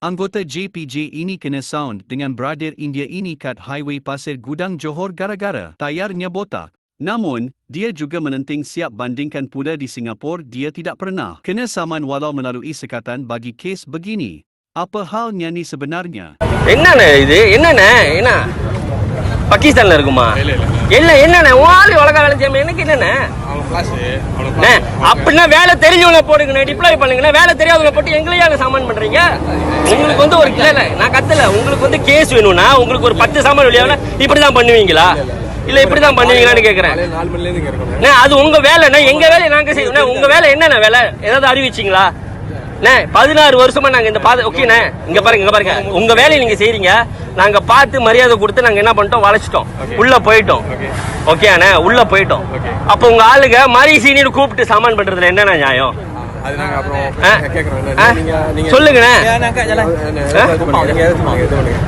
Anggota JPJ ini kena sound dengan beradir India ini kat highway Pasir Gudang Johor gara-gara tayarnya botak. Namun, dia juga menenting siap bandingkan pula di Singapura dia tidak pernah kena saman walau melalui sekatan bagi kes begini. Apa halnya ni sebenarnya? என்னண்ணே இது என்னண்ணே என்ன பாகிஸ்தான்ல இருக்குமா இல்ல என்னண்ணே வாலி உலக வேலை செய்யாம எனக்கு என்னண்ணே அப்படின்னா வேலை தெரிஞ்சவங்கள போடுங்கண்ணே டிப்ளாய் பண்ணுங்கண்ணே வேலை தெரியாதவங்க போட்டு எங்களையாங்க சாமான் பண்றீங்க உங்களுக்கு வந்து ஒரு இல்ல நான் கத்தல உங்களுக்கு வந்து கேஸ் வேணும்னா உங்களுக்கு ஒரு 10 சாமான் வெளியாகல இப்படிதான் பண்ணுவீங்களா இல்ல இப்படிதான் பண்ணுவீங்களான்னு கேக்குறேன் அது உங்க வேலைண்ணே எங்க வேலையை நாங்க செய்யணும் உங்க வேலை என்னண்ணே வேலை ஏதாவது அறிவிச்சிங்களா 16 வருஷமா நாங்க இந்த ஓகேண்ணே இங்க பாருங்க உங்க வேலையை நீங்க செய்றீங்க நாங்க பார்த்து மரியாதை கொடுத்து நாங்க என்ன பண்ணிட்டோம் வளைச்சிட்டோம் உள்ள போயிட்டோம் ஓகேண்ணே உள்ள போயிட்டோம் அப்ப உங்க ஆளுங்க மரி சீனியர் கூப்பிட்டு சாமான் பண்றதுல என்னண்ணா நியாயம் சொல்லுங்கண்ணே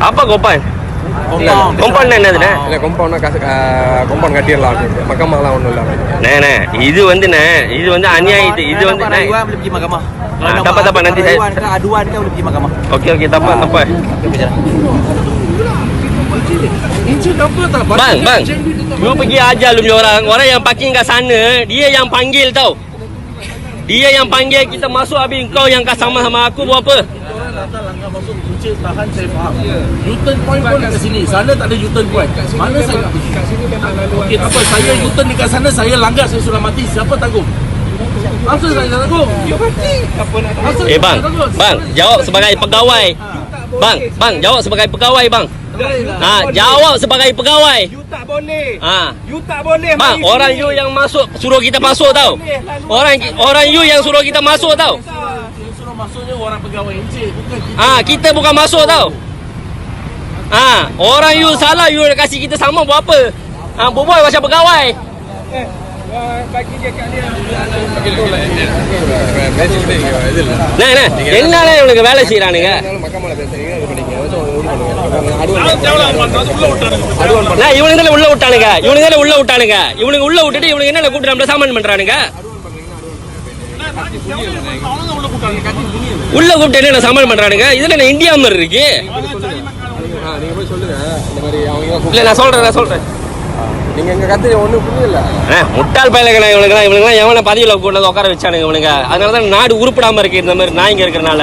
அப்பா கோப்பான் கொம்பவுண்ட் என்னதுண்ணே இல்ல கொம்பவுண்ட் கட்டிடலாம் மகமாலாம் ஒண்ணும் இல்ல இது வந்து அநியாயம் இது வந்து tapa nanti saya aduan kan boleh pergi mahkamah okey tapa bang lu pergi ajar lu orang yang parking kat sana dia yang panggil tau dia yang panggil kita masuk habis kau yang kat sama aku buat apa langkah masuk punca tahan saya faham U-turn point pun kat sini sana tak ada U-turn point mana saya nak pergi okey tak apa saya U-turn dekat sana saya langgar saya sudah mati siapa tanggung asal saya tanggung dia mati bang jawab sebagai pegawai bang jawab sebagai pegawai bang jawab sebagai pegawai you tak boleh bang orang you yang masuk suruh kita masuk tau orang you yang suruh kita masuk tau maksudnya orang pegawai encik bukan kita. Kita bukan masuk tau. Orang you salah you kasih kita sama buat apa? Berbual macam pegawai. Bagi dia kat dia. என்னண்ணே இவனுக்கு வேலை செய்யறானுங்க இவனுங்க உள்ள விட்டானுங்க இவனுங்க உள்ள விட்டுட்டு இவனுக்கு என்ன கூப்பிட்டு நம்மள சாமான் பண்றானுங்க உள்ள கூப்பிட்டு என்ன சமாளம் பண்றானுங்க இதுல என்ன இந்தியா மாதிரி இருக்கு இல்ல நான் சொல்றேன் நீங்க எங்க கத்து ஒண்ணும் புரியல முட்டாள் பயலுங்க இவனுங்க எவன பதிவுல கொண்டு வந்து உட்கார வச்சானுங்க இவனுங்க அதனாலதான் நாடு உருப்படாம இருக்கு இந்த மாதிரி நாய்ங்க இருக்கிறனால